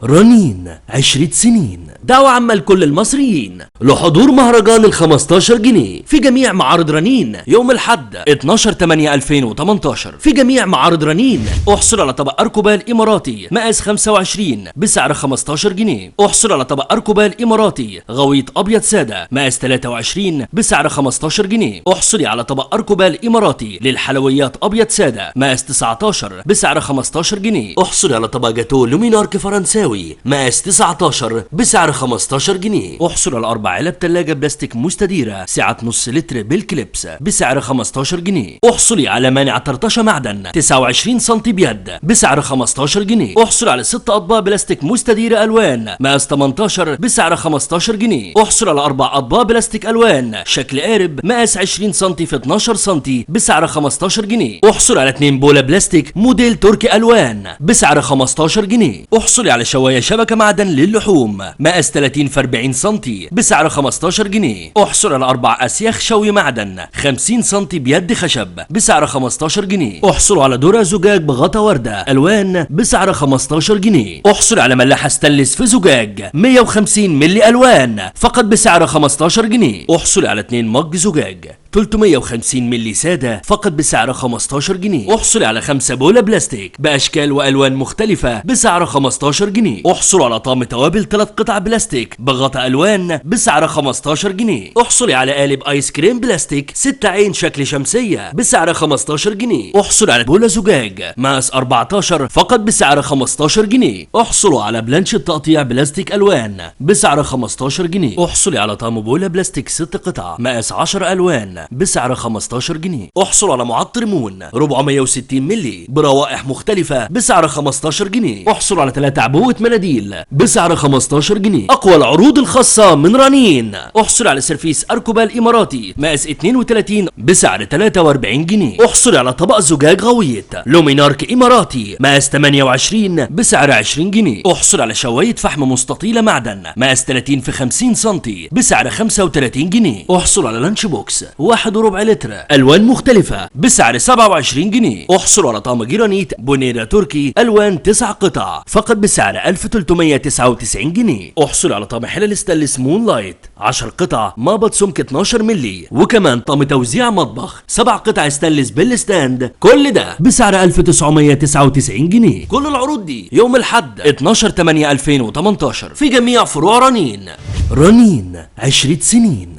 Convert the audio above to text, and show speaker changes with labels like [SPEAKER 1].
[SPEAKER 1] رنين 20 سنين. دعوة عامة لكل المصريين لحضور مهرجان ال15 جنيه في جميع معارض رنين يوم الحد 12/8/2018. في جميع معارض رنين احصل على طبق أركوبال إماراتي مقاس 25 بسعر 15 جنيه. احصل على طبق أركوبال إماراتي غويط أبيض سادة مقاس 23 بسعر 15 جنيه. احصلي على طبق أركوبال إماراتي للحلويات أبيض سادة مقاس 19 بسعر 15 جنيه. احصلي على طبق جاتو لومينارك فرنساوي مقاس 19 بسعر 15 جنيه. احصل على 4 علب تلاجة بلاستيك مستديرة سعة نص لتر بالكليبس بسعر 15 جنيه. احصلي على مانع طرطشة معدن 29 سم بيد بسعر 15 جنيه. احصل على 6 اطباق بلاستيك مستديرة الوان مقاس 18 بسعر 15 جنيه. احصل على 4 اطباق بلاستيك الوان شكل قارب مقاس 20 سم في 12 سم بسعر 15 جنيه. احصل على 2 بولة بلاستيك موديل تركي الوان بسعر 15 جنيه. احصلي على شواية شبكة معدن للحوم مقاس 30 في 40 سم بسعر 15 جنيه. احصل على 4 اسياخ شوي معدن 50 سم بيد خشب بسعر 15 جنيه. احصلوا على درة زجاج بغطا وردة الوان بسعر 15 جنيه. احصل على ملاحة ستانلس في زجاج 150 ملي الوان فقط بسعر 15 جنيه. احصل على 2 مج زجاج 350 ملي سادة فقط بسعر 15 جنيه. احصل على 5 بولة بلاستيك باشكال والوان مختلفة بسعر 15 جنيه. احصل على طعم توابل 3 قطع بلاستيك بغطاء الوان بسعر 15 جنيه. احصلي على قالب ايس كريم بلاستيك 6 عين شكل شمسية بسعر 15 جنيه. احصل على بولة زجاج مقاس 14 فقط بسعر 15 جنيه. احصلوا على بلانش تقطيع بلاستيك الوان بسعر 15 جنيه. احصلي على طعم بولة بلاستيك 6 قطع مقاس 10 الوان بسعر 15 جنيه. احصل على معطر مون 460 ملي بروائح مختلفة بسعر 15 جنيه. احصل على 3 عبوة مناديل بسعر 15 جنيه. اقوى العروض الخاصة من رنين. احصل على سيرفيس اركوبال اماراتي مقاس 32 بسعر 43 جنيه. احصل على طبق زجاج غويط لومينارك اماراتي مقاس 28 بسعر 20 جنيه. احصل على شواية فحم مستطيلة معدن مقاس 30 في 50 سم بسعر 35 جنيه. احصل على لانش بوكس 1.4 لتر الوان مختلفة بسعر 27 جنيه. احصلوا على طعم جرانيت بونيرا تركي الوان 9 قطع فقط بسعر 1399 جنيه. احصلوا على طعم حلل ستانلس مون لايت 10 قطع مابط سمك 12 ملي وكمان طعم توزيع مطبخ 7 قطع ستانلس بالستاند كل ده بسعر 1999 جنيه. كل العروض دي يوم الحد 12/8/2018 في جميع فروع رنين. رنين 20 سنين.